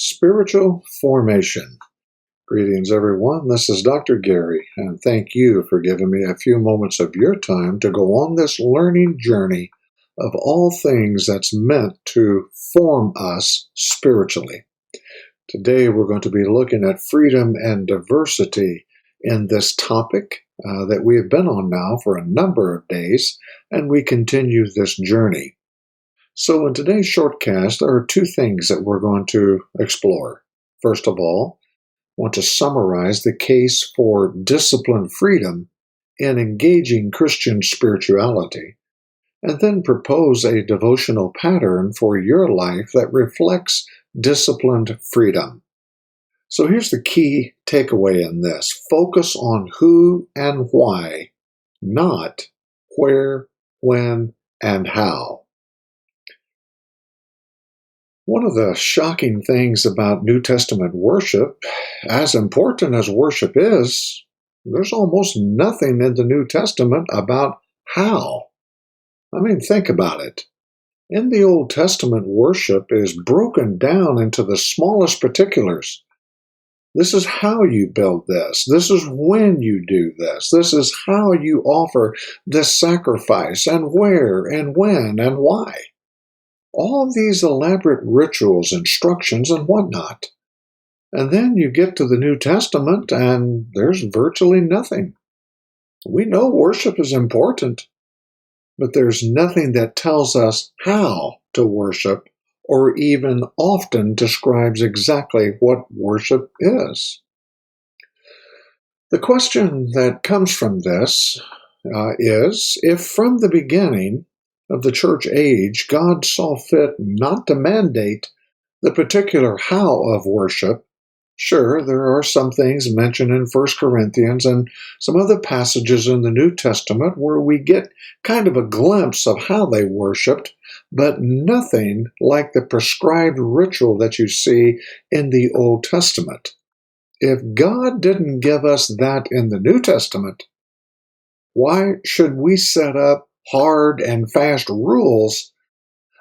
Spiritual formation. Greetings, everyone. This is Dr. Gary, and thank you for giving me a few moments of your time to go on this learning journey of all things that's meant to form us spiritually. Today, we're going to be looking at freedom and diversity in this topic that we have been on now for a number of days, and we continue this journey. So in today's shortcast, there are two things that we're going to explore. First of all, I want to summarize the case for disciplined freedom in engaging Christian spirituality, and then propose a devotional pattern for your life that reflects disciplined freedom. So here's the key takeaway in this. Focus on who and why, not where, when, and how. One of the shocking things about New Testament worship, as important as worship is, there's almost nothing in the New Testament about how. I mean, think about it. In the Old Testament, worship is broken down into the smallest particulars. This is how you build this. This is when you do this. This is how you offer this sacrifice, and where, and when, and why. All of these elaborate rituals, instructions, and whatnot. And then you get to the New Testament, and there's virtually nothing. We know worship is important, but there's nothing that tells us how to worship, or even often describes exactly what worship is. The question that comes from this is, if from the beginning of the church age, God saw fit not to mandate the particular how of worship. Sure, there are some things mentioned in 1 Corinthians and some other passages in the New Testament where we get kind of a glimpse of how they worshiped, but nothing like the prescribed ritual that you see in the Old Testament. If God didn't give us that in the New Testament, why should we set up hard and fast rules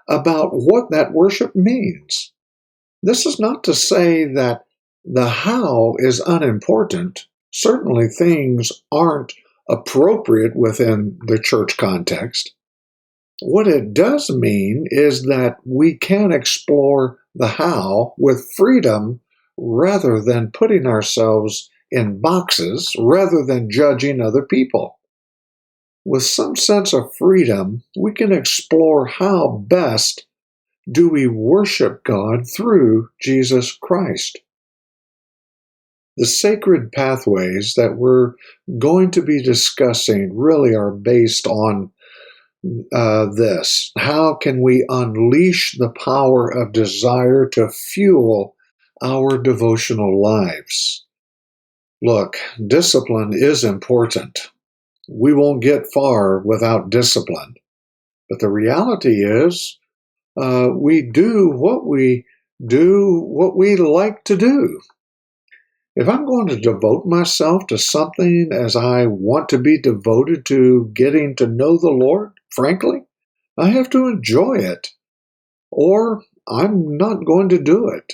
about what that worship means? This is not to say that the how is unimportant. Certainly things aren't appropriate within the church context. What it does mean is that we can explore the how with freedom rather than putting ourselves in boxes, rather than judging other people. With some sense of freedom, we can explore how best do we worship God through Jesus Christ. The sacred pathways that we're going to be discussing really are based on this. How can we unleash the power of desire to fuel our devotional lives? Look, discipline is important. We won't get far without discipline. But the reality is, we do what we like to do. If I'm going to devote myself to something as I want to be devoted to getting to know the Lord, frankly, I have to enjoy it, or I'm not going to do it.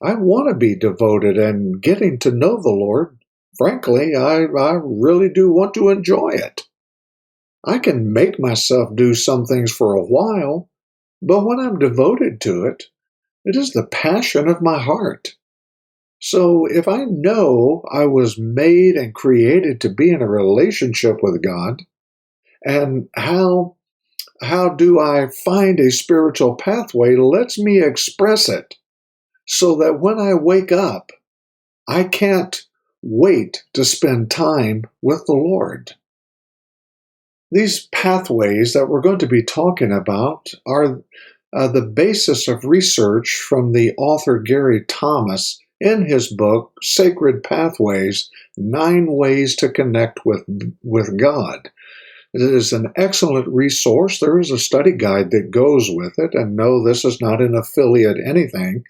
I want to be devoted and getting to know the Lord. Frankly, I really do want to enjoy it. I can make myself do some things for a while, but when I'm devoted to it, it is the passion of my heart. So if I know I was made and created to be in a relationship with God, and how do I find a spiritual pathway lets me express it so that when I wake up, I can't wait to spend time with the Lord. These pathways that we're going to be talking about are the basis of research from the author Gary Thomas in his book, Sacred Pathways, 9 Ways to Connect with God. It is an excellent resource. There is a study guide that goes with it, and no, this is not an affiliate anything.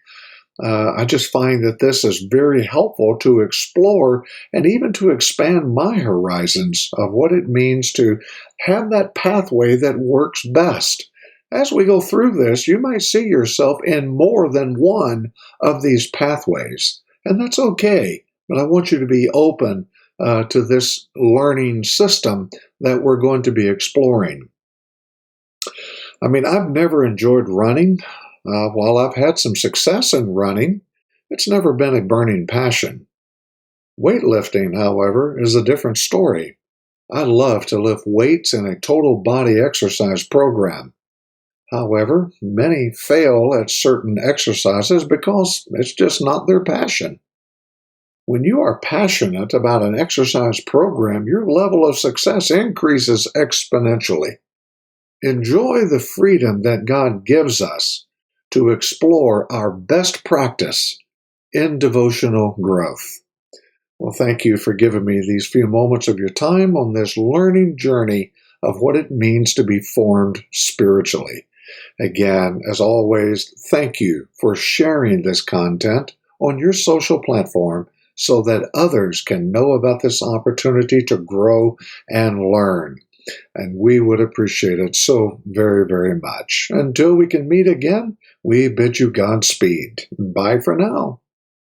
I just find that this is very helpful to explore and even to expand my horizons of what it means to have that pathway that works best As we go through this, you might see yourself in more than one of these pathways, and that's okay. But I want you to be open to this learning system that we're going to be exploring. I mean, I've never enjoyed running. While I've had some success in running, it's never been a burning passion. Weightlifting, however, is a different story. I love to lift weights in a total body exercise program. However, many fail at certain exercises because it's just not their passion. When you are passionate about an exercise program, your level of success increases exponentially. Enjoy the freedom that God gives us to explore our best practice in devotional growth. Well, thank you for giving me these few moments of your time on this learning journey of what it means to be formed spiritually. Again, as always, thank you for sharing this content on your social platform so that others can know about this opportunity to grow and learn. And we would appreciate it so very, very much. Until we can meet again, we bid you Godspeed. Bye for now.